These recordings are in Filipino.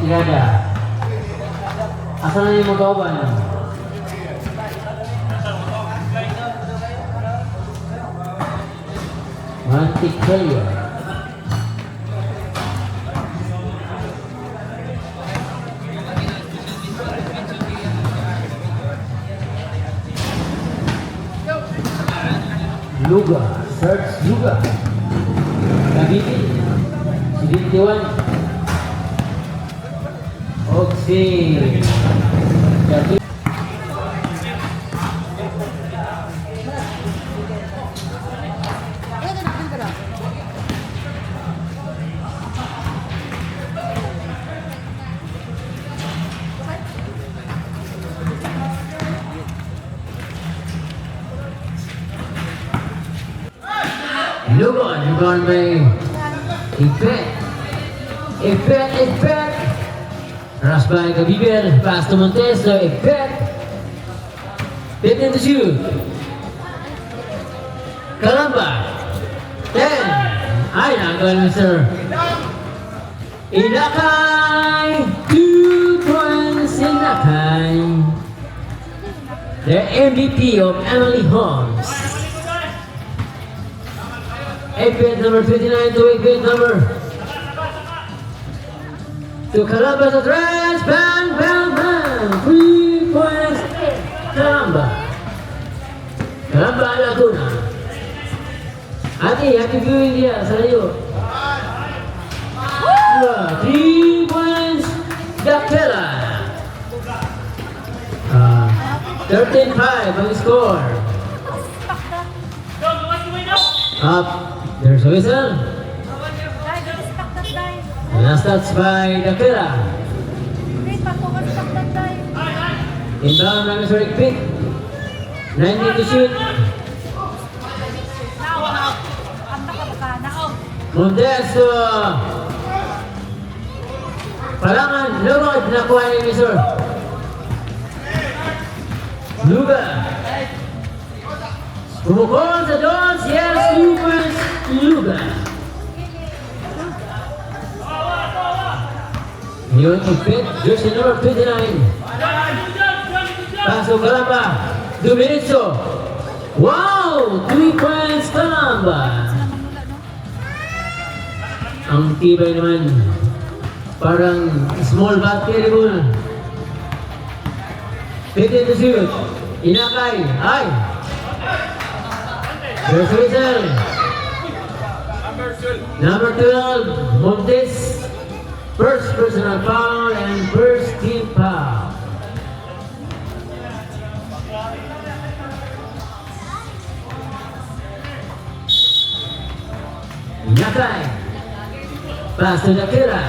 tirada. Asan na yung mag-auban? Mantikaya. Luga, search Luga. Kabiti, Siditiwan. Oksi. Jadi. Lugon may Ipet. Ras by Kabibel, pass to Montes, so Ipet. Pit in the shoot. Kalamba. 10. Ay, nagawin Mr. Inakay. 2 points Inakay. The MVP of Emily Holmes. Ipet number 29 to Ipet number to Kalamba to Trans, bang. 3 points, Kalamba Laguna. Happy viewing dia, sa layo. 3 points, Dakela. 13-5 ang score. Up, there's a whistle. Last touch by Dakela. Inbound ng Mr. Pick. 19 to shoot. Montes to Palangan. Lugod. Nakuha ni Mr. Luga. Pumukol sa Dons. Yes, Luga. Yun, Ipet, jersey number 29. Pasok Kalamba, Dumiritso. Wow! 3 points Kalamba. Ang tibay naman. Parang small battery mo. 15 to shoot. Inakay. Ay! There's a whistle. Number 12, Montes. First personal foul and first team foul. Inakay. Pass to Dakela.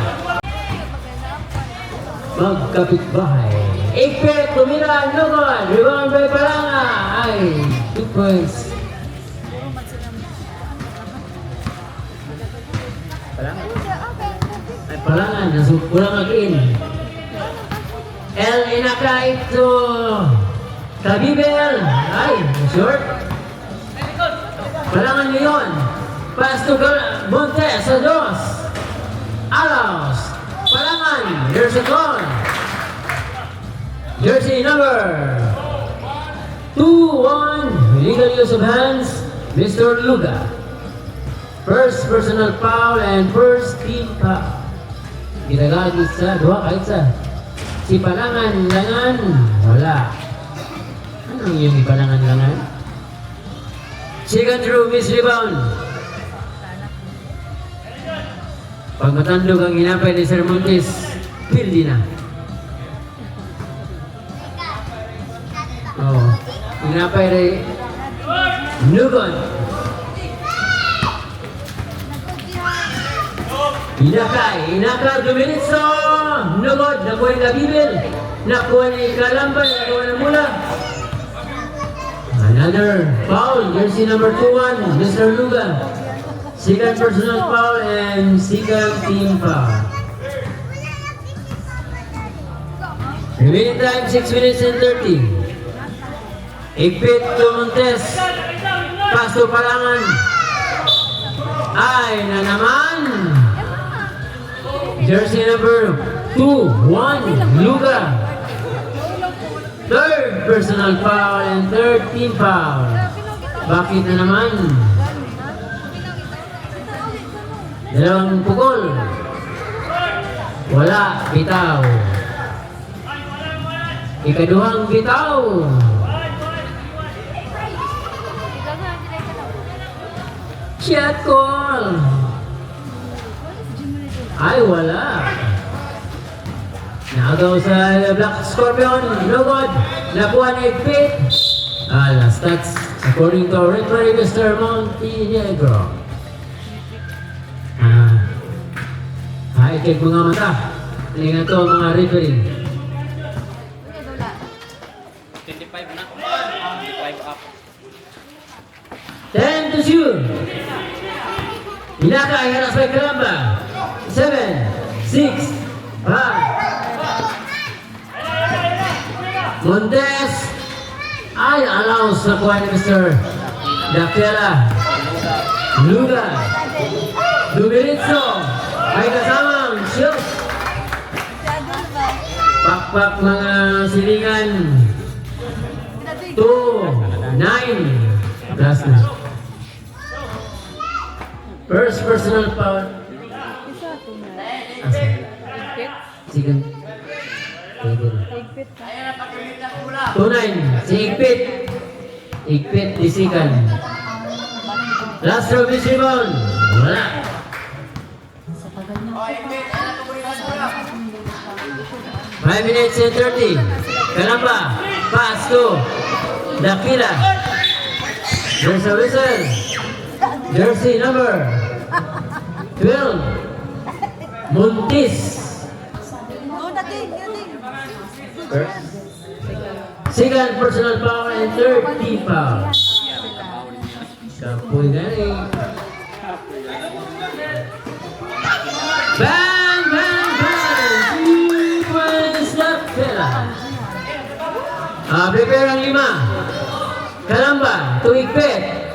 Magkapitbahay. Ipet, tumira, Lugod. Rebound by Palanga. Ay, 2 points. Palangan, kurang again. El Inakay to Kabibel. Ay, short. Palangan Leon. Pass to Montes sa Dos. Alaos. Palangan. There's a goal. Jersey number 2-1. Legal use of hands. Mr. Luga. First personal foul and first team foul. Ginagamit sa dua kahit sa si Palangan Langan wala. Anong yung Palangan Langan? Second through miss rebound. Pag matandog ang hinapay ni Sir Montes, pildi na. Oh, hinapay rin Lugon. Inakay, 2 minutes so Lugod, nakuha ni Kabibel, nakuha ni Kalamba, nakuha na mula. Another foul, jersey number 21, Mr. Luga. Second personal foul and second team foul. Remaining time 6 minutes and 30. Ipit to Montes. Pass to Palangan. Ay na naman. Jersey number 2-1, Luga. Third personal foul and third team foul. Bakit na naman? Dalawang pukol. Wala, bitaw. Ikaduhang bitaw. Shot call. Ay, wala. Nakagaw sa Black Scorpion. No good. Nakuha ni Pit. Last stats according to referee Mr. Montenegro. High-tech mga mata. Tingnan to mga referee. 25 na. 5 up. 10 to shoot. Inakay harap sa Kalamba. 7, 6, 5. Montes. Ay, allows na kuha ni Mr. Daquela. Luga. Dumiritso. Ay kasamang shoot. Pakpak mga silingan. 2, 9. Plus na. First personal foul. Sige. 2-9. Si Igpit. Igpit, disikan. Last service rebound. Wala. Five minutes and 30. Kalamba. Pass to Daquila. There's a whistle. Jersey number 12. Montes. Second personal foul and third team foul. Kapoy galing. Bang, bang, bang! 3 points Daquila. Prepare ang 5. Kalamba, tuigpit.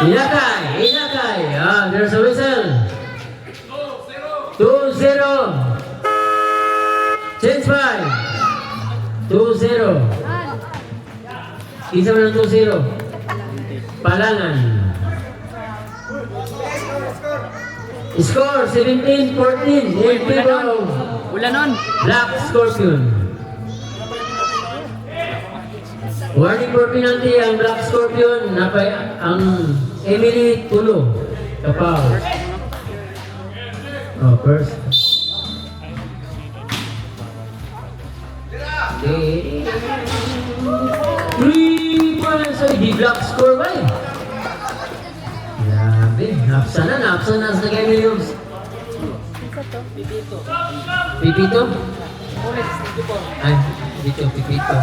Inakay. There's a whistle. 2-0. Change 5. 2-0. Isa mo ng 2-0. Palangan. Score 17-14 in favor of Black Scorpion. Warning for penalty ang Black Scorpion. Ang Emily Tulo. Kapaw. First. Okay. 3 points. Ay, di Black score ba eh? Grabe. Napsa na sa Emily Williams. Pipito? Ay, dito, Pipito.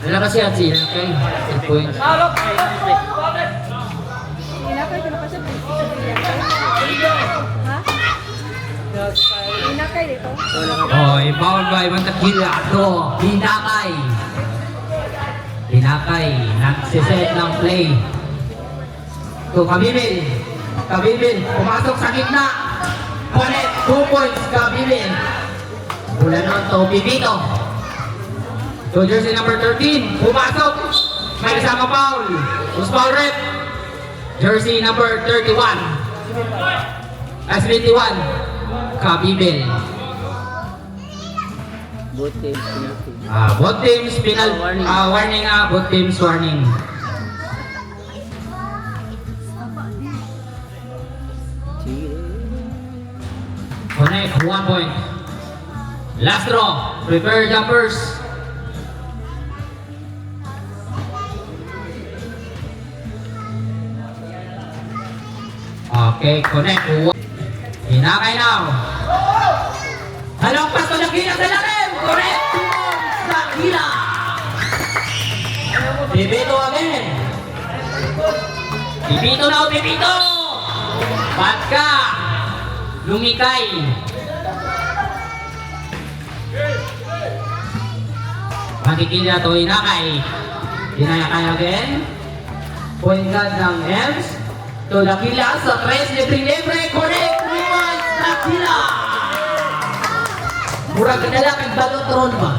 Ano kasi at sila kay 3 points. Inakay ka na kasi. Ha? Inakay dito? Foul by Daquila. Hinakay. Nagsiset ng play. Kabibil. Pumasok sa gitna. Connect. 2 points. Kabibil. Wala naman to. Pipito. So jersey number 13. Pumasok. May isang foul. Who's foul rep? Jersey number 31. As 21. Kabibil. Both teams penalty. Both teams warning. Both teams warning. Connect 1 point. Last draw. Prepare jumpers. Okay, connect. Hinakay now. Halong pas to Daquila sa lalim. Correct. Daquila. Pipito again. Pipito. Patka. Lumikay. Patikila to Hinakay. Hinakay again. Point guard ng Ems. To Dakila sa 3 libre-libre. Connect. 3 points. Dakila. Murag kadala kag balotron ba?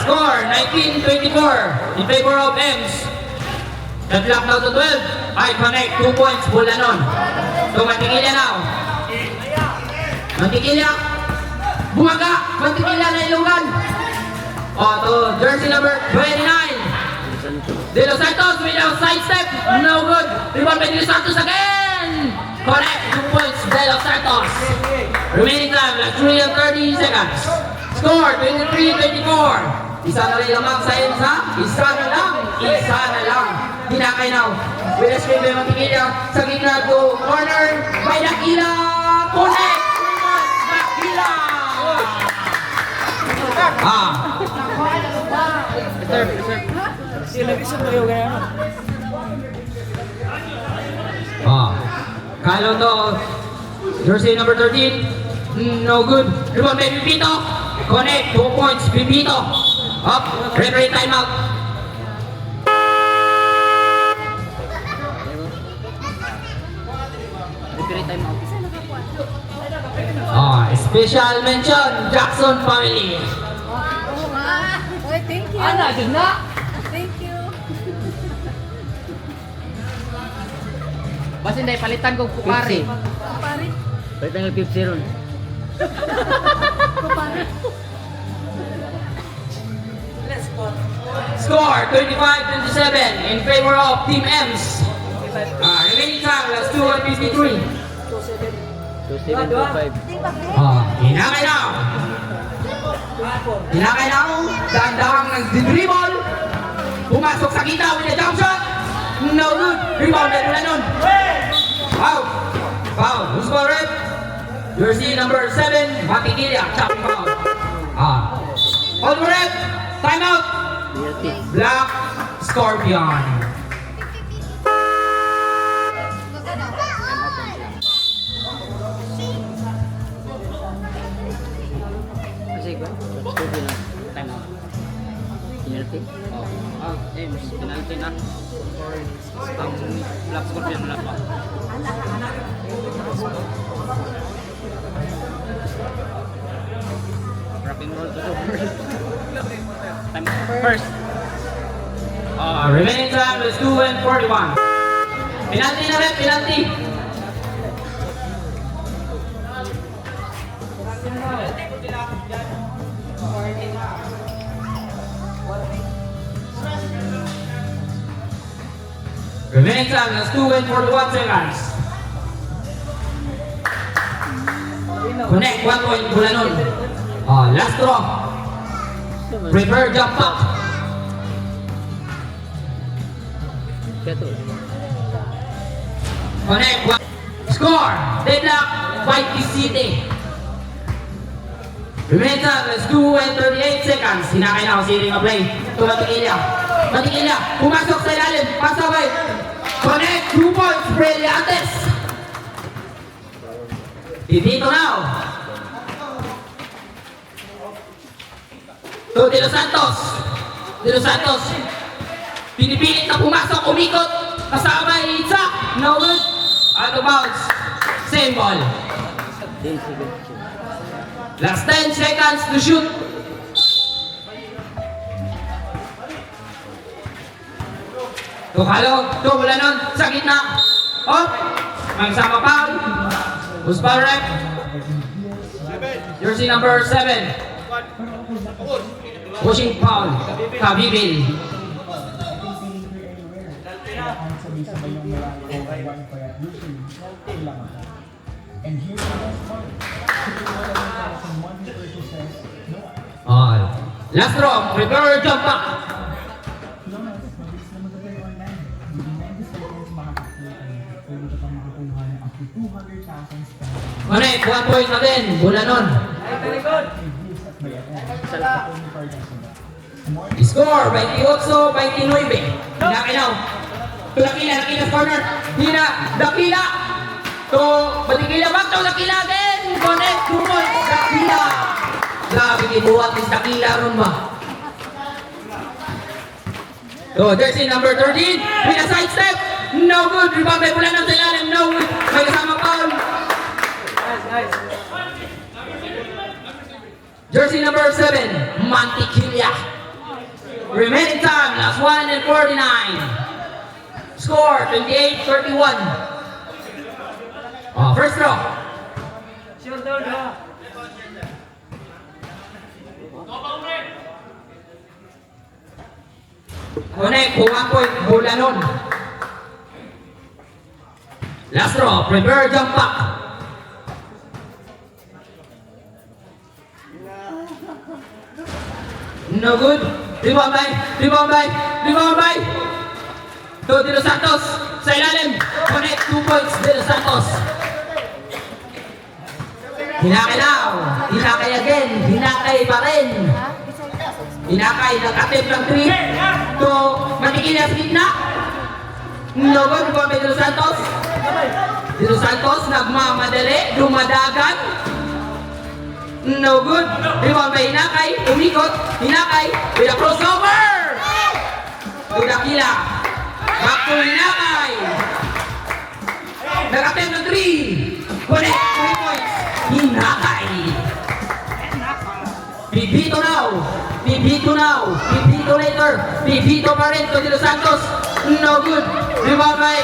Score 19-24 in favor of Ems. The clock now to 12. I connect 2 points. Bulanon. So Mantikilya now. Mantikilya. Bumaga. Mantikilya na ilugan. To jersey number 29. De Los Santos with a side step. No good. Rebound by De Los Santos again. Connect 2 points. De Los Santos. Remaining time like 3 and 30 seconds. Score 23-24. Isa na rin lamang sa EMSA. Isa na lang. Isa na lang. Hinakay now. With a screen by Mantikilya. Sa gitna to corner. By Dakila. Connect. Dakila. Kalo to. Jersey number 13. No good. Rebound by Pipito. Connect. 2 points. Pipito. Up. Referee timeout. Special mention. Jackson family. Oy, thank you. Ana, dun na. Thank you. Basin dahil palitan ko kupari. Kupari. Balik tayo 50 ron. Kupari. Score 25-27 in favor of Team Ems. Remaining time, last 2 and 53. 2725. Hinakay na. Hinakay na. Dahan-dahang nag-dribble. Pumasok sa kita with a jump shot. No good. Rebound na mula nun. Foul. Foul. Who's for it? Jersey number 7, Mantikilya. Chopping foul. Hold for it. Timeout. Black Scorpion. Kasi ko? Time out. Penalty? Penalty na. Ang Black Scorpion na pa. Rock and roll to time first. Remaining time is 2 and 41. Penalty na rin, penalty. Remaining time is 2 and 41 seconds. Connect, 1 point, Bulanon. Last draw. Prepare jump up. Kato. Connect, 1. Score, deadlock, White City. Remaining time is 2 and 38 seconds. Hinakay na ako si Ring of Play. Ito Mantikilya. Mantikilya, pumasok sa ilalim. Pasabay. Connect, 2 points, Brillantes. Dito now. To De Los Santos. De Los Santos. Pinipilit na pumasok, umikot. Kasama isa. No good. Out of bounds. Same ball. 10 seconds. Last 10 seconds to shoot. Tukalo, wala nun, sa gitna. Oh, may isama foul. Who's foul rep? Jersey number 7. Pushing foul. Kabibil. Last draw, prepare jump back. Connect, 1 point again, Bulanon. Score, 28-29. Hinakinaw. To Dakila corner. Dakila. To Mantikilya back to Dakila again. Connect, 2 points, Dakila. Grabe, gibuhat ni Dakila ron ba? So, jersey number 13, with a side step. No good. Rebound by Bulanon sa ilalim. No good. May kasama foul. Jersey number 7, Mantequilla. Remaining time, last 1 and 49. Score, 28-31. First throw. Connect, 1 point, Bulanon. Last throw, prepare jump back. No good. Rebound by. To De Los Santos. Sa ilalim. Connect, 2 points, De Los Santos. Hinakay now. Hinakay again. Hinakay pa rin. Hinakay, nag-attempt ng 3. To Mantequilla sa gitna. No good. Rebound by De Los Santos. De Los Santos, nagmamadali. Dumadagan. No good. Rebound by Hinakay. Umikot. Hinakay. With a crossover. Tudakila. Back to Hinakay. Nag-attempt ng 3. Connect. 3 points. Hinakay. Pipito now. Pipito now. Pipito later. Pipito pa rin to De Los Santos. No good. Rebound by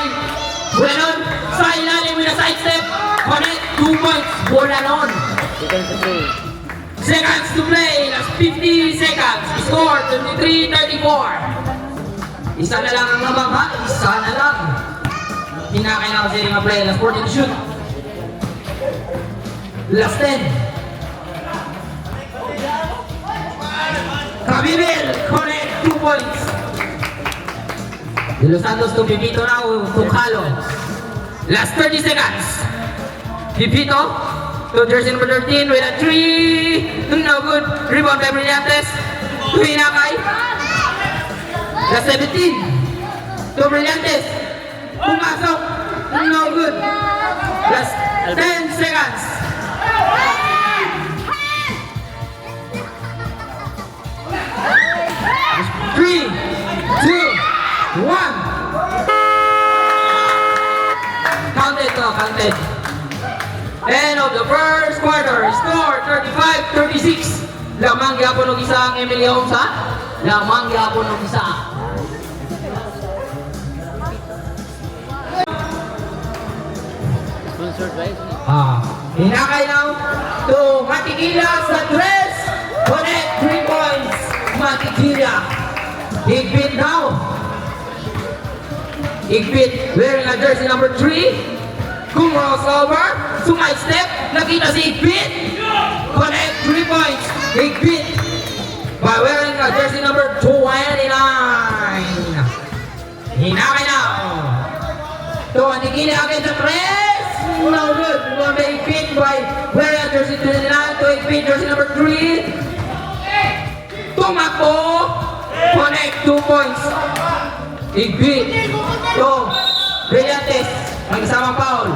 Bulanon. Sa ilalim with a side step. Connect. 2 points. Bulanon. Seconds to play. Last 50 seconds. Score 23-34. Isa na lang ang nabangha. Isa na lang. Hinakay na kasi yung play. Last 40 to shoot. Last 10. Kabibil. Connect. 2 points. De Los Santos to Pipito now. Tukalo. Last 30 seconds. Pipito. To jersey number 13 with a 3. No good. Rebound by Brillantes. To Hinakay. Last 17. To Brillantes. Pumasok. No good. Last 10 seconds. Three, two, one. Counted to, counted. End of the first quarter. Score 35-36. Lamang gyapon og isa ang Emily Holmes ha. Lamang gyapon og isa. Sponsored by Hinakay now to Mantequilla sa tres. Connect 3 points. Mantequilla. Igbit now. Igbit wearing a jersey number 3. Kumros over. Sumay step. Nakita si Igbit. Connect 3 points. Igbit by wearing a jersey number 29. Hinakay now. To Mantequilla against the press. No good. One by Igbit by wearing a jersey 29. To Igbit jersey number 3. Tumakbo. Connect 2 points. Igbit to Brillantes. Ang isang foul.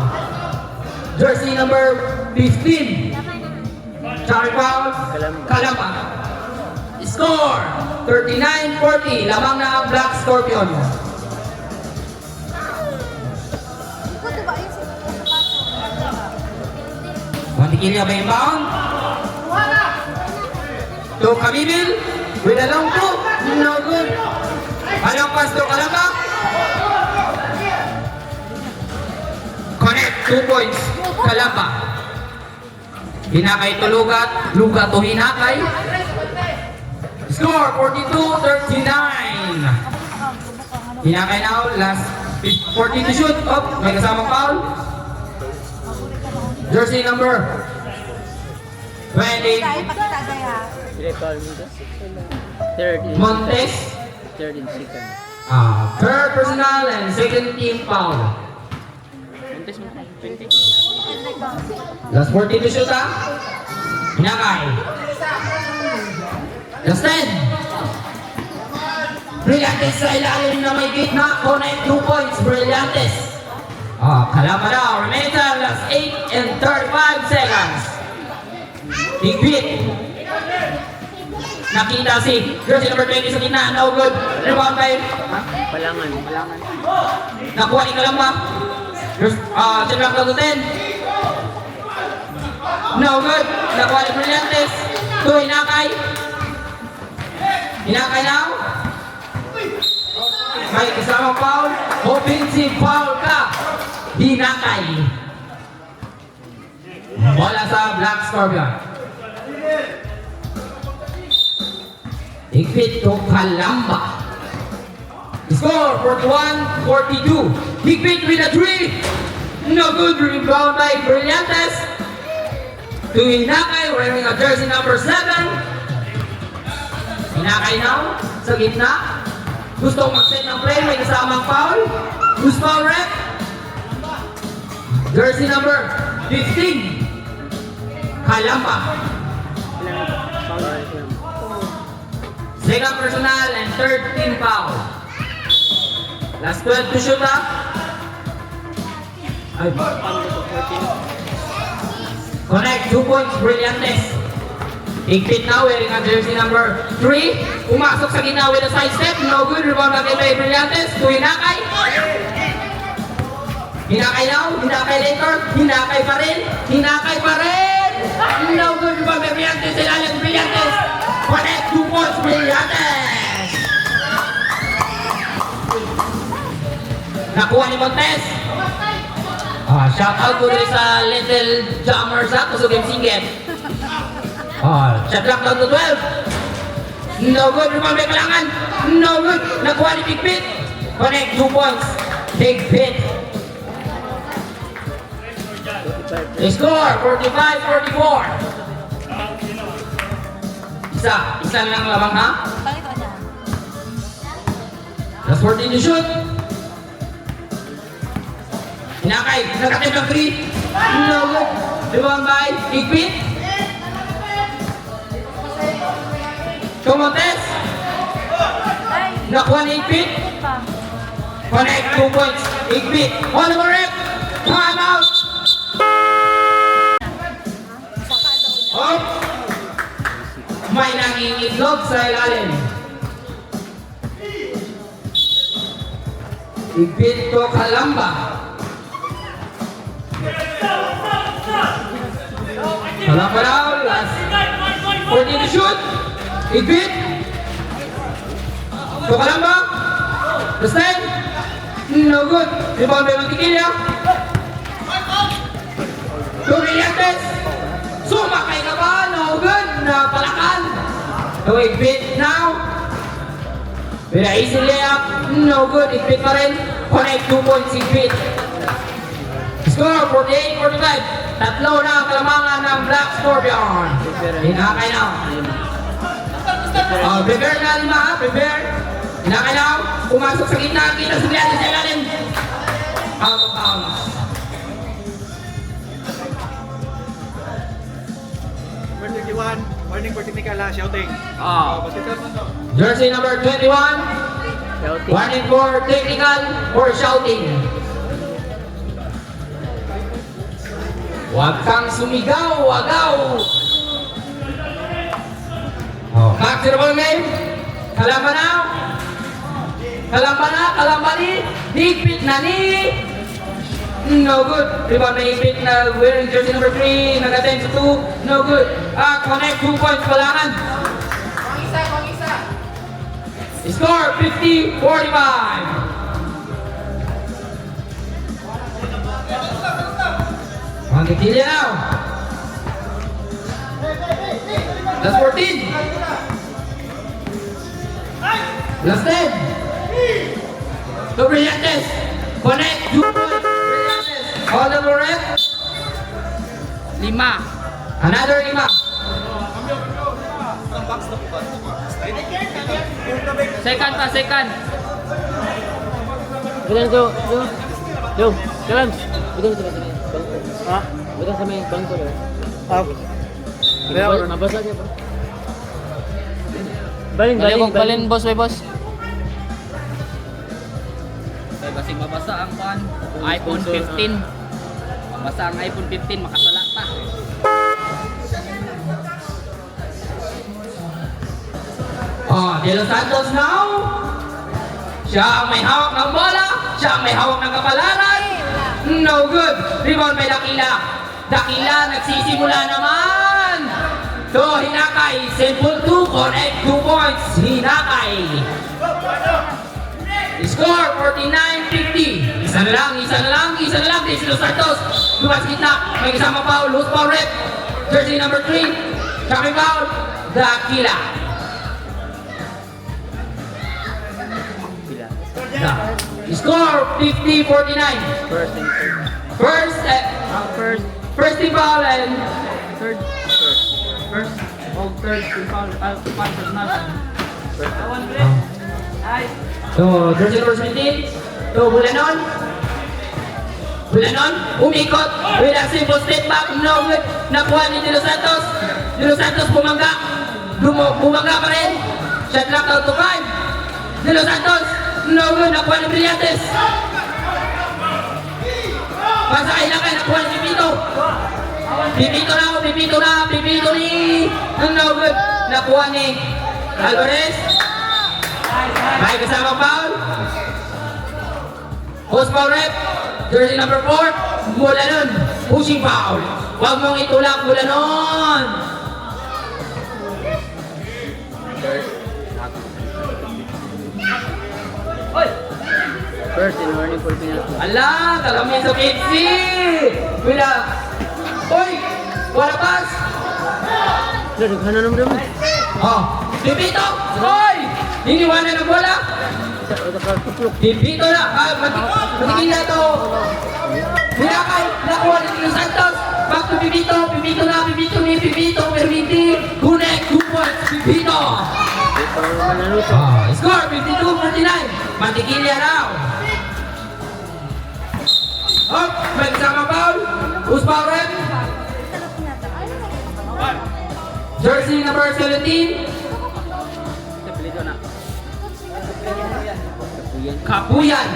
Jersey number 15. Charlie foul. Kalamba. Score 39-40. Lamang na ang Black Scorpion. Mantequilla ba yung bound? To Kabibil. With a long two. No good. Anong pass to Kalamba? Connect 2 points. Kalamba. Hinakay to Lugat. Lugat to Hinakay. Score 42-39. Hinakay now. Last 40 to shoot. Oh, may kasamang foul. Jersey number 20. Third Montes. and second. Third personal and second team foul. Montes mo. 20. Last 40 to shoot ha. Hinakay. Last 10. Brillantes sa ilalim na may gitna. Connect 2 points. Brillantes. Kalama daw. Remaining time. Last 8 and 35 seconds. Igbit. Nakita si jersey number 20 sa gitna. No good. Rebound by Palangan. nakuha ni Kalamba. Check lang to 10. No good. Nakuha ni Brillantes. To Hinakay. Hinakay now. May kasamang foul. Offensive foul ka. Hinakay. Bola sa Black Scorpion. Higpit to Kalamba. Score 41-42. Higpit with a 3. No good. Rebound by Brillantes. To Hinakay wearing a jersey number 7. Hinakay now sa gitna. Gusto mag-set ng play. May kasamang foul. Who's foul rep? Jersey number 15. Kalamba. Second personal and third team foul. Last 12 to shoot up. Ay, connect 2 points, Brillantes. Higpit now wearing a jersey number 3. Pumasok sa gitna with a side step. No good. Rebound again by Brillantes. To Hinakay. Hinakay now. Hinakay later. Hinakay pa rin. Hinakay pa rin. No good. Rebound by Brillantes. Ilalim Brillantes. Connect 2 points, Brillantes. Nakuha ni Montes. Shout out ko rin sa Little Jammers at sa Game Singget. Shot clock down to 12. No good. Rebound by Kalangan. No good. Nakuha ni Higpit. Connect 2 points. Higpit. Score 45-44. Isa lang lamang ha. Last 14 to shoot. Hinakay. Nakatip ng 3. No good. Rebound by Higpit. Tomontes. Nakuha ni Higpit. Connect 2 points. Higpit. On the rep. Time out. Oh. May nangingitlog sa ilalim. Higpit to Kalamba. Kalamba now. Last 14 to shoot. Higpit. To Kalamba. The stand. No good. Rebound by Mantikilya. To Brillantes. Sumakay ka ba? No good. Napalakan. To Higpit now. With a easy layup. No good. Higpit pa rin. Connect 2 points. Higpit. Score 48-45. Tatlo na ang kalamangan ng Black Scorpion. Hinakay now. Prepare na lima ha. Prepare. Hinakay now. Pumasok sa gitna. Kita sa biyanin sa ilalim. Out of bounds. Number 31, warning for technical ha, shouting. Jersey number 21. Warning for technical or shouting. Huwag kang sumigaw, wagaw. Back to the ball game. Kalamba now. Kalamba na, Kalamba ni. Higpit na ni. No good. Rebound na Higpit na wearing jersey number 3. Nag-attempt sa 2. No good. Connect 2 points. Palangan. Score 50-45. Mantikilya now. Last 14. Last 10. To Brillantes. Connect. 2 points. Brillantes. All the correct. 5. Another 5. Second pa, second. Bukan tu. Jom. Jalan. Bukan tu. Ha? Bukan sa may bangko na. Nabasa niya pa. Baling. Boss, may boss. Kaya basing mabasa ang pan. iPhone 15. Mabasa ang iPhone 15, makasala pa. Oh, De Los Santos now. Siya ang may hawak ng bola. Siya ang may hawak ng kapalaran. No good. Rebound by Dakila. Dakila nagsisimula naman. So, Hinakay. Simple 2. Connect 2 points. Hinakay. Score 49-50. Isa na lang. De Los Santos. Lumas gitna. May kasama foul. Loose foul rep. Jersey number 3. Shocking foul. Dakila. Pila. Score 50-49. First and third. First, First. first team foul and Third. First. Oh, third. Foul. Foul personal. so jersey number 17. So Bulanon. Umikot with a simple step back. No good. Nakuha ni De Los Santos. De Los Santos bumangga. Bumangga pa rin. Shot clock out to 5. De Los Santos. No good. Nakuha ni Brillantes. Pasakay na kayo. Nakuha ni Pipito. Pipito ni. No good. Nakuha ni Alvarez. May kasama foul. Post foul rep. Jersey number 4. Bulanon. Pushing foul. Huwag mong itulak, Bulanon. First and warning for penalty. Ala, kalamin sa Pepsi. Wala. Oy, wala pass. Ano naman? Oh, Pipito. Oy, iniwanan ng bola. Pipito na. Matigil na to. Hinakay. Nakuha ni De Los Santos. Back to Pipito. Pipito. Pero hindi. Connect. 2 points. Pipito. Score 52-49. Mantikilya now. Oh, may kasama foul. Who's foul rep? Jersey number 17. Pelito na. Kapuyan.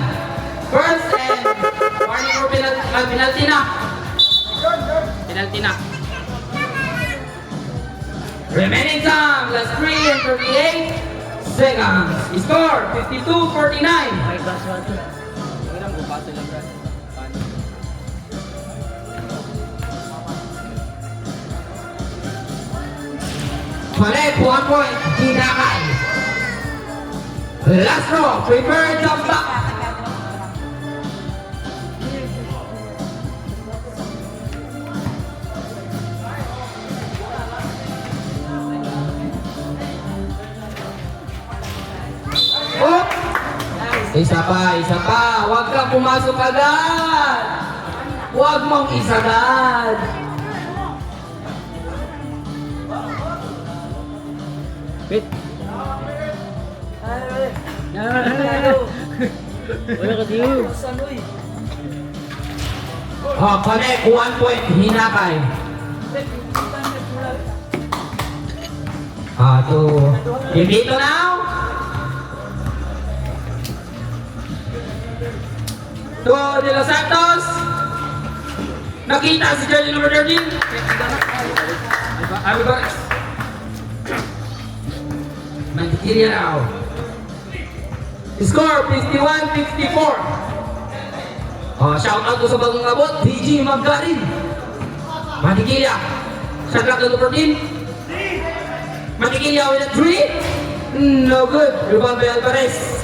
First and warning for penalty na. Penalty na. Remaining time, last 3 and 38 seconds. Score 52-49. May baso ito. Ilang bubasa lang brad. Palit, 1 point. Hinakay. Last row, prepare jump back. Oh! Isa pa. Huwag kang pumasok agad. Huwag mong isagad. Wait. Wala ka diyo. Oh, connect. 1 point. Hinakay. Dito now. To De Los Santos. Nakita si jersey number 13. Alvarez. Mantikilya now. Score 51-54. Shout out to sa bagong abot, DG Maggarin. Mantikilya. Shot clock number 14. Mantikilya with a 3. No good. Rebound by Alvarez.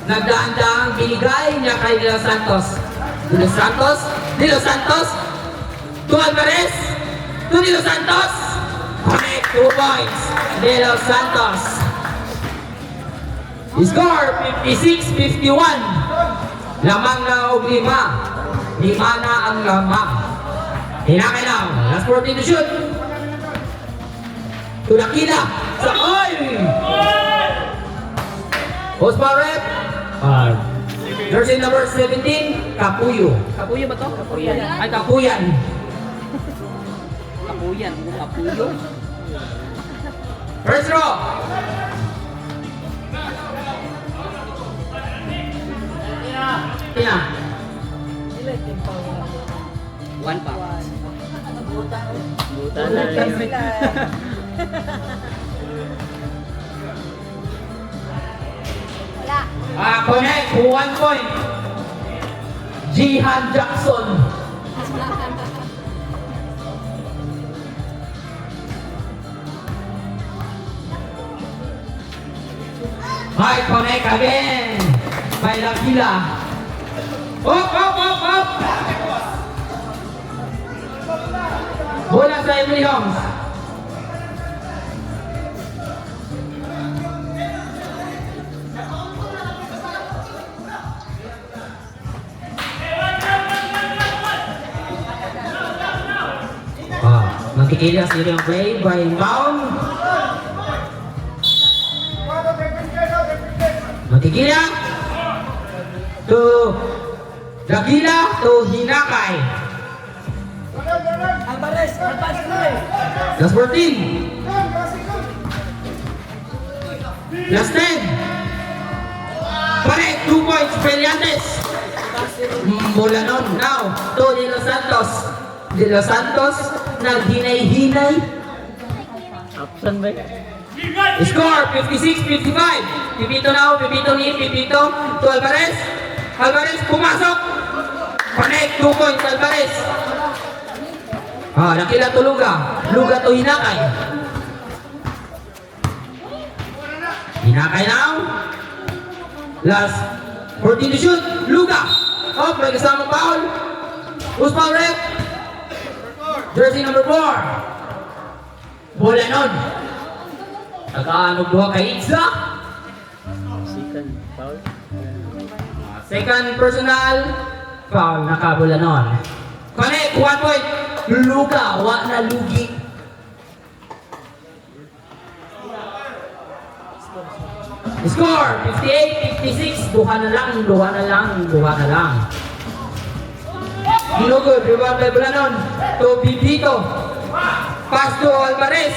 Nagdaan-daang binigay niya kay De Los Santos. De Los Santos. To Alvarez. To De Los Santos. Connect 2 points. De Los Santos. Score 56-51. Lamang na o 5. 5 na ang lamang. Hinakay lang. Last 14 to shoot. To Dakila. Sa oy! Post foul rep. Jersey number 17. Kapuyo. Kapuyo ba to? Kapuyan. Ay, Kapuyan. Kapuyan. Kapuyo. First row. Tina. One pa. Buta na. Nakakonect, 1 point. Jihan Jackson. High connect again by Lakila. Up. Bola sa Emily Holmes. Magkikila sila yung play by Inbound. Magkikila to Dakila to Hinakay. Last 14. Last 10. Pare, 2 points, Brillantes. Mulanon now to De Los Santos. De Los Santos naghinay-hinay. Absent ba? Score 56-55. Pipito now, Pipito ni Pipito to Alvarez. Alvarez pumasok. Connect 2 points Alvarez. Nakila to Luga. Luga to Hinakay. Hinakay now. Last 14 to shoot. Luga. Oh, may kasamang foul. Who's foul rep? Jersey number 4. Bola nun. Nagkaanog duha kay Itza. Second foul. Second personal foul. Nakabola nun. Connect, 1 point. Luga, wa na lugi. Score, 58-56. Duha na lang. Ginugod, rebound by Bulanon to Bibito. Pass to Alvarez.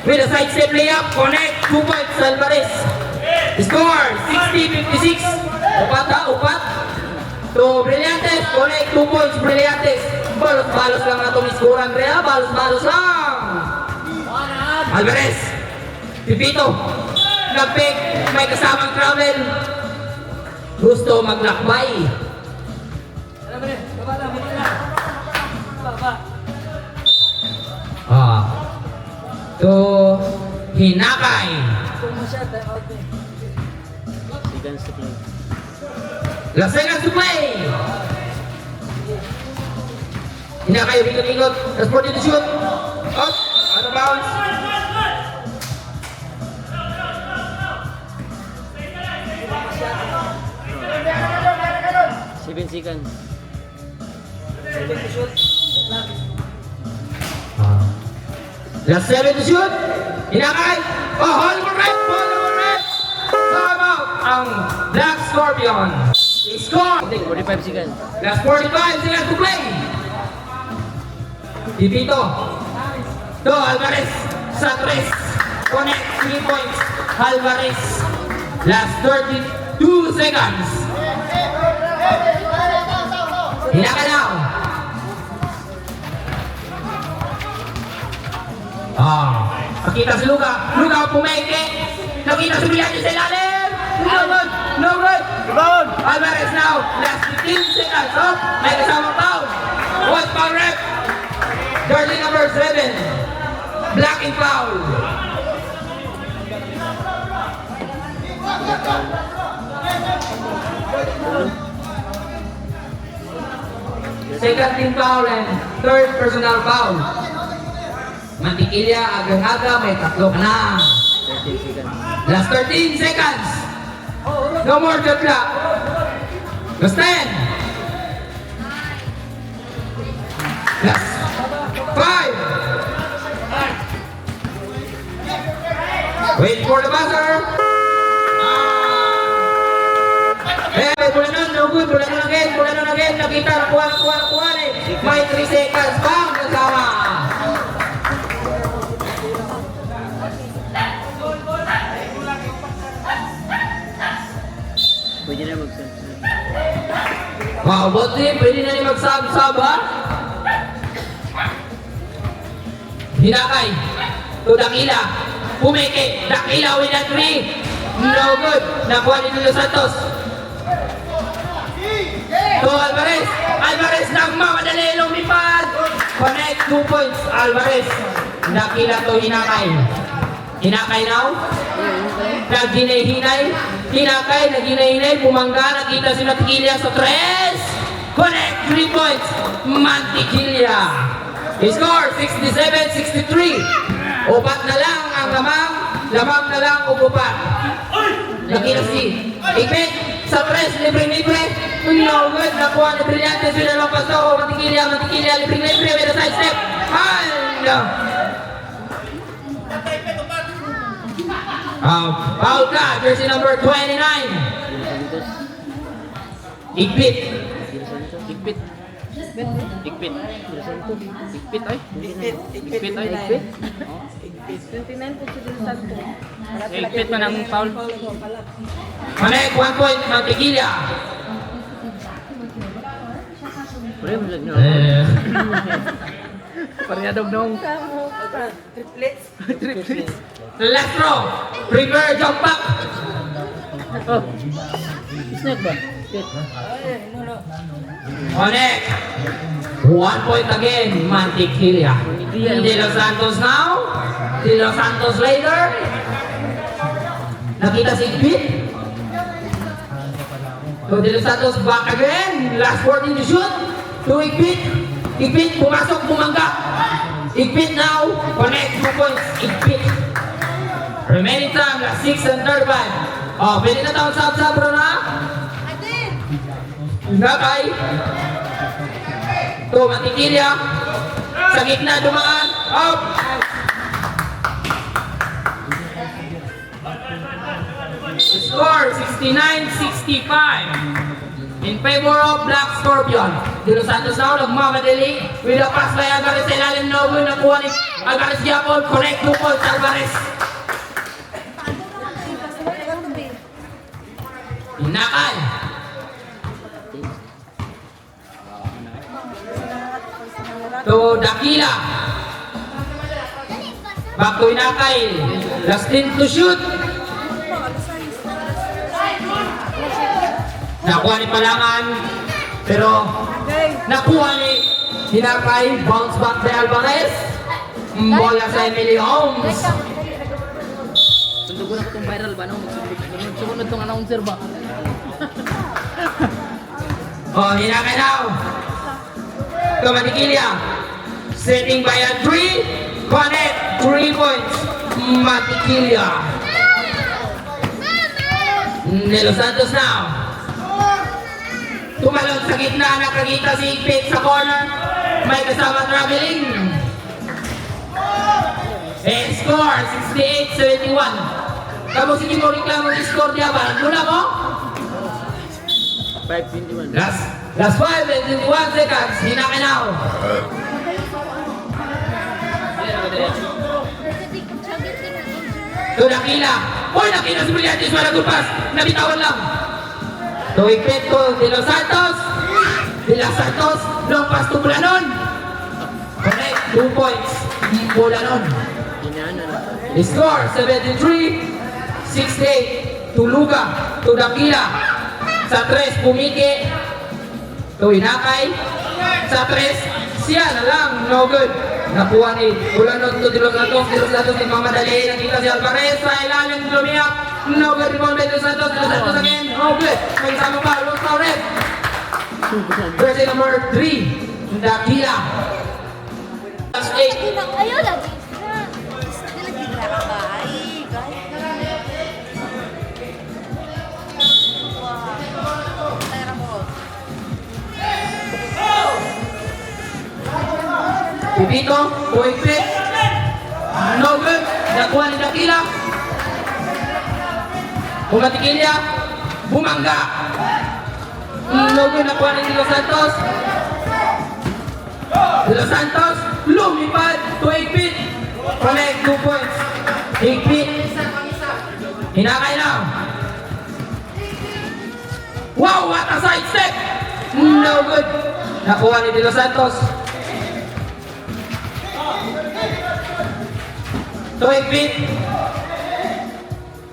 With a side step layup, connect, 2 points Alvarez. Score, 60-56. Upat. To Brillantes, connect, 2 points Brillantes. Balos lang na itong scorean, Brea. Balos lang. Alvarez. Bibito. Nagpig, may kasamang travel. Gusto maglakbay. To Hinakay. Seconds to play. Last seconds to play. Hinakay, ikot-ikot. Last 40 to shoot. Up, out of bounds. Seven seconds. Last 7 to shoot. Hinakay. Hold mo red. Time out ang Black Scorpion. Score. 45 seconds. Last 45 seconds to play. Pipito. To Alvarez. Sa 3. Connect 3 points. Alvarez. Last 32 seconds. Hinakay now. Nakita si Luga. Luga pumeke. Nakita si Brillantes sa ilalim. No good. Rebound! Alvarez now. Last 15 seconds. May kasamang foul. One foul rep. Jersey number 7. Blocking foul. Second team foul and third personal foul. Mantikilya, agad-aga, may 3 ka na. 13 seconds. Last 13 seconds. No more shot clock. Last 10. Last 5. Wait for the buzzer. Bulanon, no good. Bulanon again. Nakita, nakuha eh. May 3 seconds. Bang! Kasama. Pwede na mag-sub. Wow, buti. Pwede na rin mag-sub, ha? Hinakay. To Dakila. Pumeke. Dakila with a 3. No good. Nakuha ni Los Santos. Alvarez. Alvarez nagmamadali, lumipad. Connect, 2 points. Alvarez. Dakila to Hinakay. Hinakay now. Naghinay-hinay. Hinakay, naghinay-hinay. Bumangga, nakita si Mantikilya sa 3. Connect, 3 points. Mantikilya. He score 67-63. Upat na lang ang lamang. Lamang na lang o upat. Nakita si Ipit sa 3, libre-libre. No good, nakuha ni Brillante. Sila lang pasto. Mantikilya, libre-libre. With a side step. And foul ka, jersey number 29. Ipit. Higpit. Higpit. Higpit ay. Higpit ay. Higpit. 29 po si Del Santo. Higpit man ang foul. Connect, 1 point, Mantikilya. Pre, malag nyo. Paryadog nung. Last throw. Prepare, jump back. Oh. Snack ba? Shit. Connect. 1 point again, Mantikilya. De Los Santos now. De Los Santos later. Nakita si Ipit. So De Los Santos back again. Last 14 to shoot. To Ipit. Ipit, pumasok, bumangga. Ipit now. Connect, 2 points. Ipit. Remaining time, last 6 and 35. Oh, pwede na taong sab-sab, bro na. Hinakay. To Mantikilya. Sa gitna, dumaan. Out. Score 69-65 in favor of Black Scorpion. De Los Santos now nagmamadali with a pass by Alvarez sa ilalim na uwi. Nakuha ni Alvarez Yapon. Connect 2 points Alvarez. Hinakay. To Dakila. Back to Hinakay. Last 10 to shoot. Nakuha ni Palangan, pero nakuha ni Hinakay. Bounce back by Alvarez. Bola sa Emily Holmes. Sundugon ako itong viral ba? No? Sumunod itong announcer ba? Oh, Hinakay now. To Mantikilya. Setting by a 3. Connect. 3 points. Mantikilya. De Los Santos now. Tumalon sa gitna, nakakita si Ipit sa corner. May kasama traveling. And score, 68-71. Kamu sige mo reklamo yung score niya ba? Mula mo? 5:21. Last 5 and 21 seconds. Hinakay now. To Dakila. Uy, Dakila si Brillantes. Wala gulpas. Nabitawan lang. To Ipit to De Los Santos. De Los Santos. Long pass to Bulanon. Connect. 2 points. Bulanon. Ginana na. Score 73-68 to Luga, to Dakila. Sa 3, Pumiki. To Hinakay. Sa 3, siya na lang. No good. Nakuha ni Bulanon to De Los Santos. De Los Santos nagmamadali. Nakita si Alvarez sa ilalim lumiyak. No good. Rebound by De Los Santos. De Los Santos again. No good. May isang pa. Lost now red. Jersey number 3. Dakila. Last 8. Ayaw lagi. Lagi ka ba? Ay, guys. Tara mo. Pipito, Poipit. No good. Nakuha ni Dakila. Mantikilya. Bumangga. No good. Nakuha ni De Los Santos. De Los Santos. Lumipad. Poipit. Connect 2 points. Higpit. Hinakay now. Wow, what a side step. No good. Nakuha ni De Los Santos. To Higpit.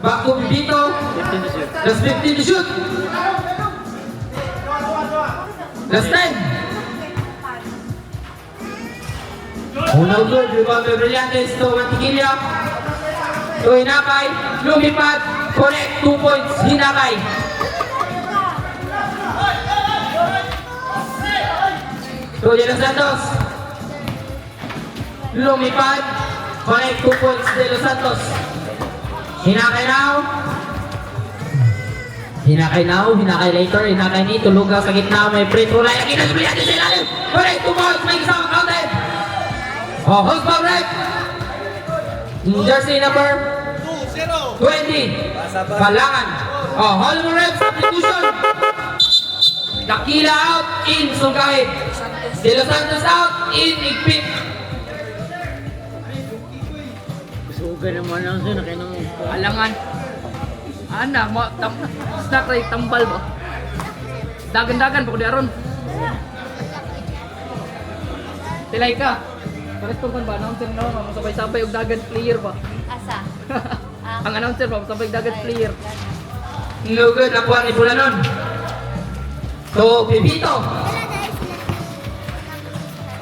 Back to Pipito. 15 to shoot. That's 15 to shoot. Last 10. Una good, rebound by Brillantes to Mantiquilla. To Hinakay, lumipad, connect, 2 points, Hinakay. To De Los Santos. Lumipad, connect, 2 points, De Los Santos. Hinakay now. Hinakay now, hinakay later, hinakay ni, tulugaw sa gitna, may free throw line, nakita si Brillantes sa ilalim. Connect, 2 points, may isang counted. Oh, host ball rep. Jersey number 20. Palangan. Oh, hold mo rep. Substitution. Dakila out. In. Sungkahit. De Los Santos out. In. Igpit. Suga naman lang siya, nakinom mo. Alangan. Anak, snack ray, tambal ba? Dagan-dagan, pag di aron. Tilay ka. Pares ko ba, announcer na naman, sabay-sabay og dagan player ba? Asa? Ang announcer ba, sabay dagan player. No good. Nakuha ni Bulanon. So, Pipito.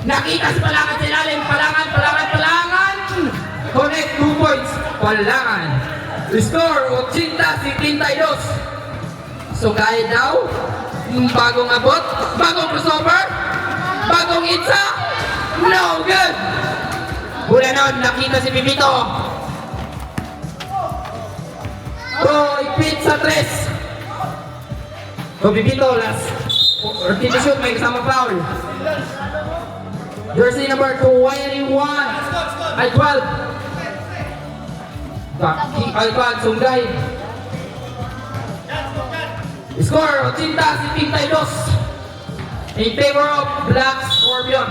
Nakita si Palangan sa ilalim. Palangan. Connect, 2 points. Palangan. Score, 80-72. So, kaya daw, yung bagong abot, bagong crossover, bagong itsa. No good. Bulanon, nakita si Pipito. Ipit sa 3. So, Pipito, last. Ortini shoot, may kasama foul. Jersey number 21. Ay, 12. Alpad, Sunggay. Score, 80-72. In favor of Black Scorpion.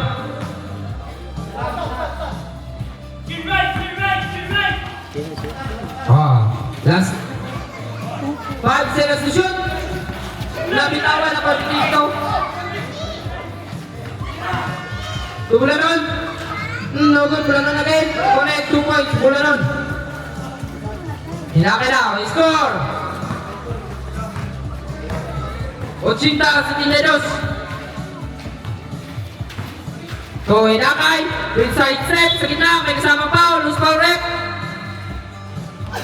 Last 5 seconds to shoot. Nabitawan na pati dito. Bulanon. No good, Bulanon again. Connect, 2 points, Bulanon. Hinakay na, score. 80-72. So, hinakay. Inside step, sa gitna, may kasama foul. Loose foul rep.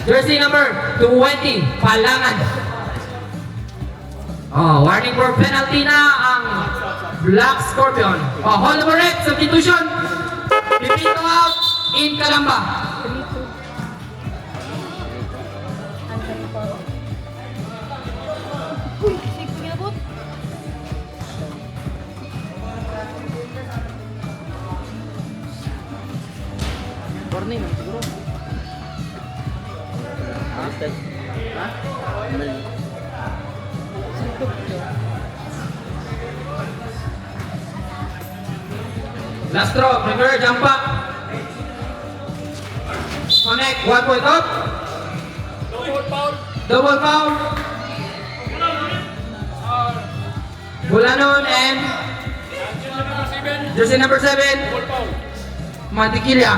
Jersey number 20, Palangan. Oh, warning for penalty na ang Black Scorpion. Oh, hold number rep, substitution. Pipito out, in Calamba. Corner, siguro. After. Ha? Mali. Last throw, prepare, jump up. Connect, 1 point up. Double foul. Bulanon and jersey number 7. Mantiquilla.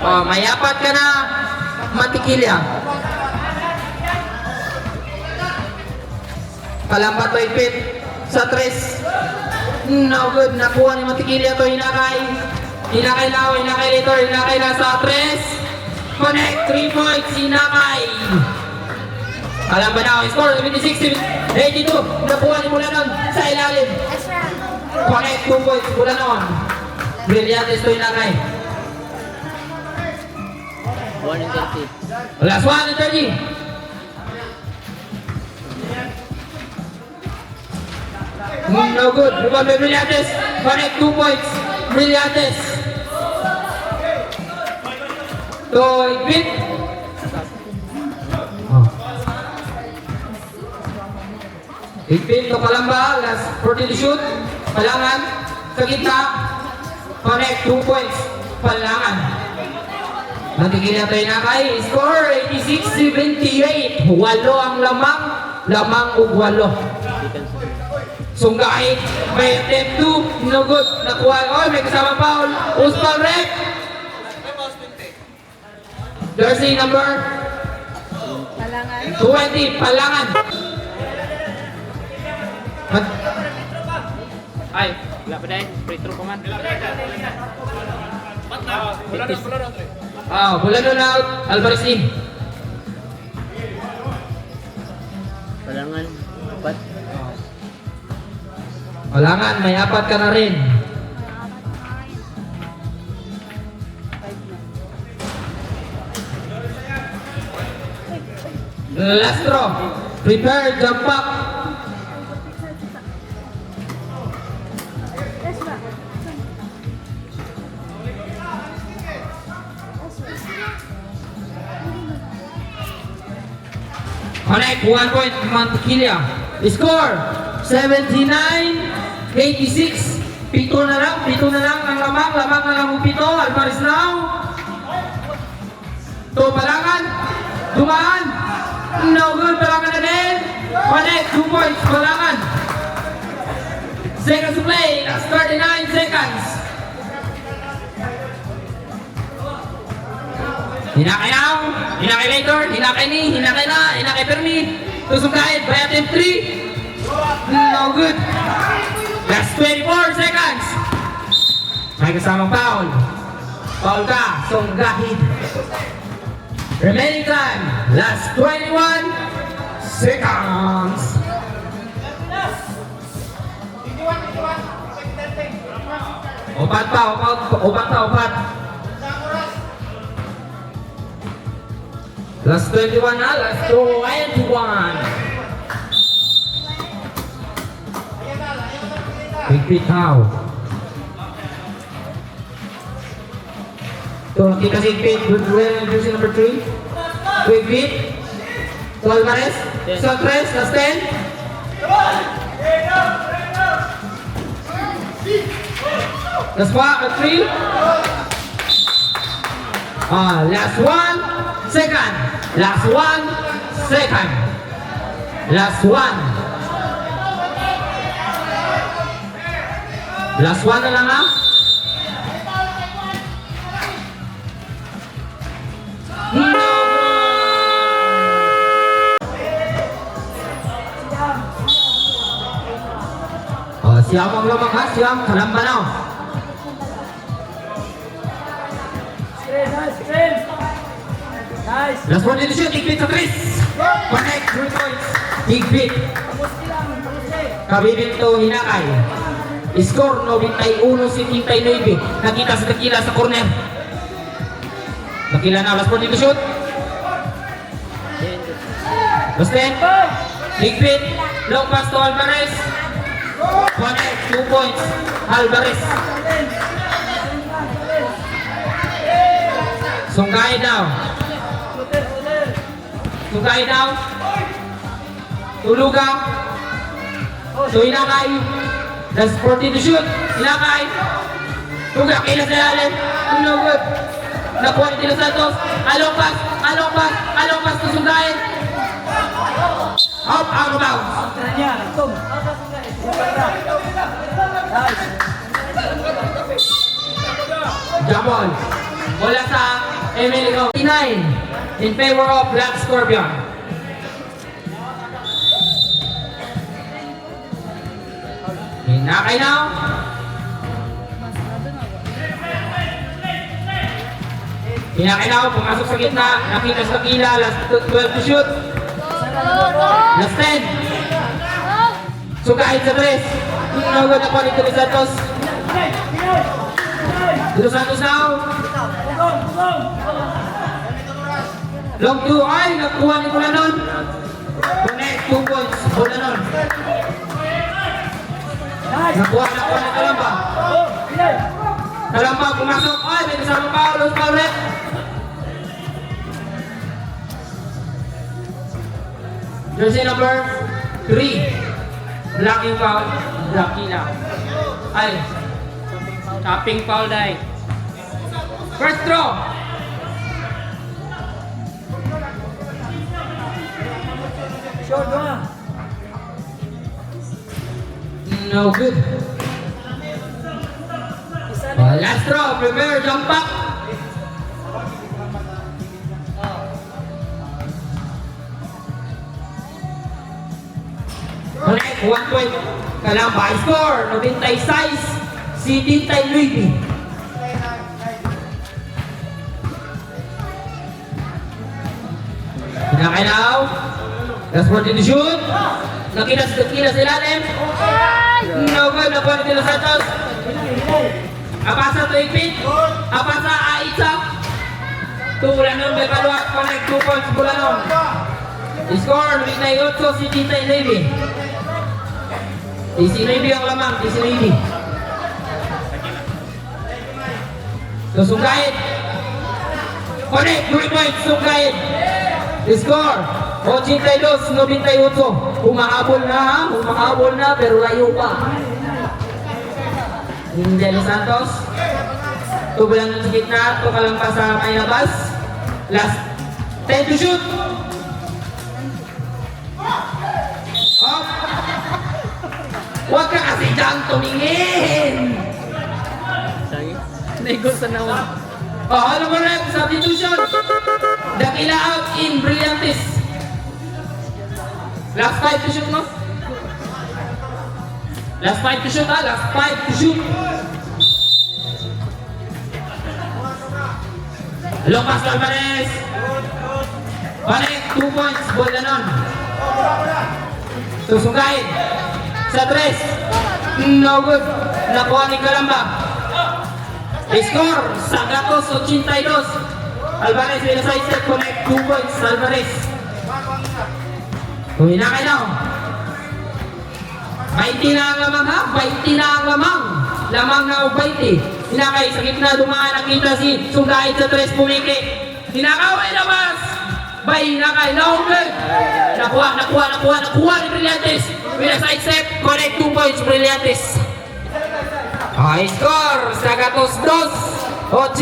Oh, may apat ka na, Mantiquilla. Kalamba to ipit sa 3. No good, nakuha ni Mantiquilla to, hinakay. Hinakay now, hinakay later, hinakay na sa 3. Connect, 3 points, hinakay. Kalamba now, score 76-82. Nakuha ni Bulanon sa ilalim. Connect, 2 points, Bulanon. Brillantes to, hinakay. 1:30. Last 1:30. No good. Rebound by Brillantes. Connect, 2 points. Brillantes. To Igpit. Igpit to Calamba. Last 40 to shoot. Palangan. Sa gitna. Connect, 2 points. Palangan. Mantiquilla tayo na kay. Score 86-78. 8 ang lamang. Lamang ug 8. Sunggay. May attempt 2. No good. Nakuha. Oh, may kasama foul. Usbal rep. Jersey number Talangan. 20, Palangan. Ay, wala pa dahil. Free throw pa man. Bulanon out, Alvarez in. Palangan. Apat. Palangan, may 4 ka na rin. Last throw. Prepare, jump up. Connect, 1 point, Mantequilla. Score, 79-86. Pito na lang ang lamang na lang ang pito. Alvarez now. To Palangan. Dumaan. No good, Palangan na din. Connect, 2 points, Palangan. Seconds to play, last 39 seconds. Hinakay now, hinakay later, hinakay ni, hinakay na, hinakay permi. Tusok kahit, by attempt 3. No good. Last 24 seconds. May kasamang foul. Foul ka, songgahid. Remaining time, last 21 seconds. Opat pa. Last 21 na, last 21. Big beat now. So, nakita si Pete, good well, jersey number 3. Quick beat. So, Alvarez. So, Tres, last 10. Last 3. Last 1 second. Last 1 second. Last 1. Last 1 na lang ha. Siam ang lamang ha, Siam, kalambanaw. Last one in the shoot, big beat sa Chris. Connect, 3 points. Big beat. Kabibin to hinakay. Score 91-79. Nakita sa Tequila sa corner. Tequila na, last one in the shoot. Last 10. Big beat. Long pass to Alvarez. Connect, 2 points. Alvarez. Sunggay daw. Sunggay daw. Tuluga. So hinakay. That's 40 to shoot. Hinakay. Tuga, kailas na lalim. No good. Nakuha ni Tilo Santos. Along pass to Sunggay. Out of bounds. Jamon. Bola sa Emilio. 9 in favor of Black Scorpion. Hinakay now. Hinakay now. Pumasok sa gitna. Nakita sa Tequila. Last 12 to shoot. Last 10. So kahit sa 3. Nagod na po ni Tilo Santos. Tilo Santos now. Long 2. Ay, nakuha ni Bulanon. Connect, 2 points. Bulanon. Nakuha ni Kalamba. Kalamba, pumasok. Ay, may kasama pa. Los Paulet. Jersey number 3. Black yung foul. Blacky na. Ay. Tapping foul dahil. First throw. No good. Last throw. Prepare. Jump up. 1 point. Kalamba, score, 96, si Tintay Luigi. Pinakinaw. Last word to shoot. Nakita sa ilalim. No good, nakuha ni Los Santos. Apasa to Ipit. Apasa Aitza. Bulanon, may paluak. Connect 2 points, Bulanon. Score, 98 si Tintay Luigi. DC Navy ang lamang, DC Navy. Susungkain. Connect, 3 points, sungkain. Score, 82-98. Humahabol na, pero layo pa. Angelo Santos. Tubulan ng gitna, ito ka lang pa sa may labas. Last 10 to shoot. Off. Huwag ka kasi dyan tumingin! Sagit. Naigol sa nawa. Oh, ano mo rin? Substitution! Dakila out in Brillantes. Last 5 to shoot, no? Last 5 to shoot, ha? Last 5 to shoot. Lucas Alvarez. Connect, 2 points, Bulanon. Susungkain. Sa 3. No good. Nakuha ni Kalamba. Score, Sagatos, 82. Alvarez, with a side step, connect, 2 points, Alvarez. Kung hinakay na. 20 na ang lamang, ha? 20 na ang lamang. Lamang na o 20. Hinakay, sa gitna, dumaan, nakita si Sungkain sa 3, pumiki. Hinakaway labas. Bay, hinakay, no good. Nakuha ni Brillantes. With a side step, connect 2 points, Brillantes. High score, Sagatos 2, 84.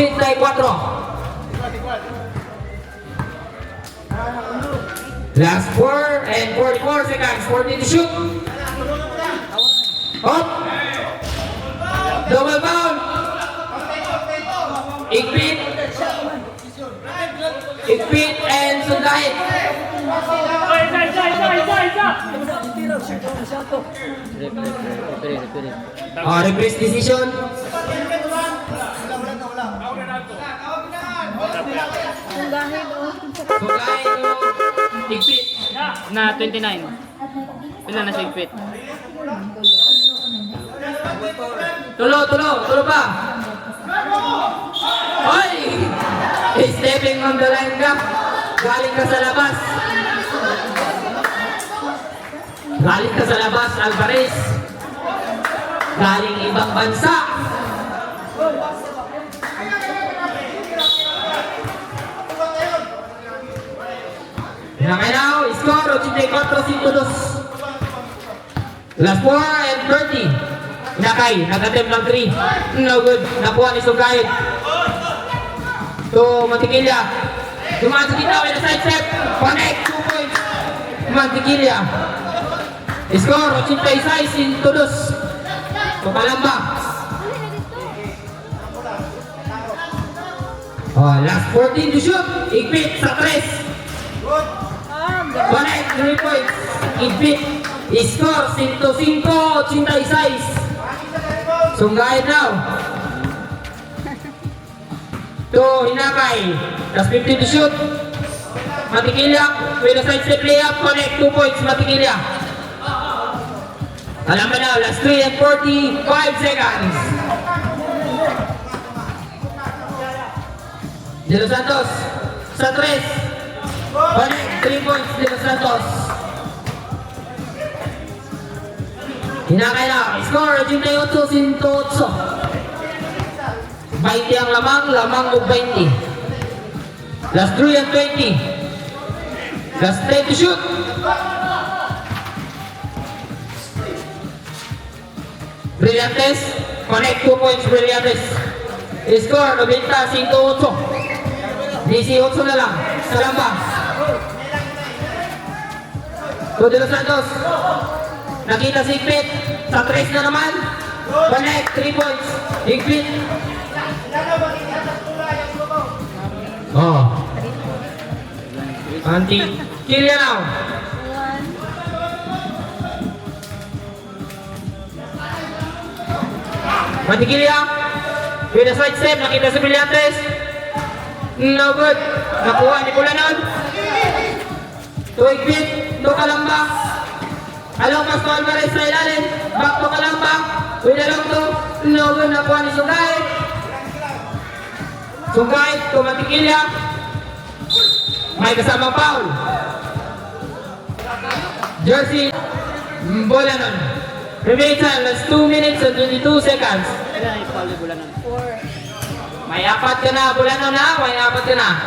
Last 4 and 44 seconds, 40 to shoot. Up. Double bound. Igpit and Sungkain. Referee. Referee's decision. Tunggahin o. Sungkain to Igpit. Na 29. Pila na siya fit. Tulo pa. Oy! Stepping on the line ka. Galing ka sa labas. Alvarez. Galing ibang bansa. Nakailaw, score 84-102. Last 4 and 30. Nakay, nag-attempt ng 3. No good. Nakuha ni Sungkain. To Mantikilya. Dumaan sa kita with a side step. Connect, 2 points. Mantikilya. Score 86-102. To Kalamba. Last 14 to shoot. Igpit sa 3. Connect, 3 points. Igpit. Score 105-86. Sungkain now. To Hinakay. Last 15 to shoot. Mantikilya. With a side step layup. Connect, 2 points. Mantikilya. Alam mo na, last 3 and 45 seconds. De Los Santos. Sa 3. Connect, 3 points. De Los Santos. Hinakay na. Score, 88-108. 20 ang lamang o 20. Last 3 and 20. Last 10 to shoot. Brillantes. Connect, 2 points, Brillantes. Score, 90-108. 18 na lang. Kalamba. To De Los Santos. Nakita si Igpit. Sa 3 na naman. Connect, 3 points. Igpit. Anti. Kill ya now. Mantigilya. With a side step, nakita si Brillantes. No good. Nakuha ni Bulanon. Tuig bit. No Kalamba. Along pass to Alvarez sa ilalim. Back to Kalamba. With a long to. No good. Nakuha ni Sungay. Sungay to Mantigilya. May kasama foul. Jersey Bulanon. Remaining time, that's 2 minutes and 22 seconds. Kailan yung Paulo Bulanon? May apat ka na, Bulanon na. May apat ka na.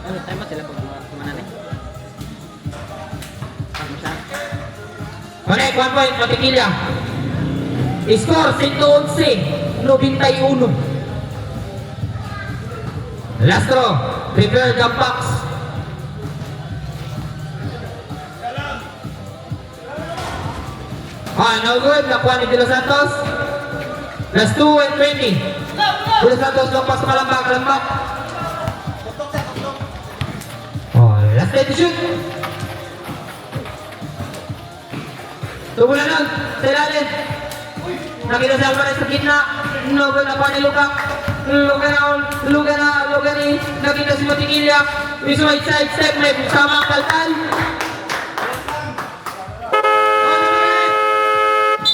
Ano, time mo sila pag kumanan eh? Ano siya? Connect, 1 point, Mantikilya. Score, 111, 91. Last throw, prepare jump box. No good, nakuha ni De Los Santos. Last 2 and 20. De Los Santos, long pass to Kalamba, Kalamba. Last 10 to shoot. Tubulan nun, sa ilalim. Nakita si Alvarez sa gitna. No good, nakuha ni Luka. Luka ni. Nakita si Mantikilya. With side step, may sama ang kaltal.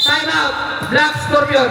Time out, Black Scorpion.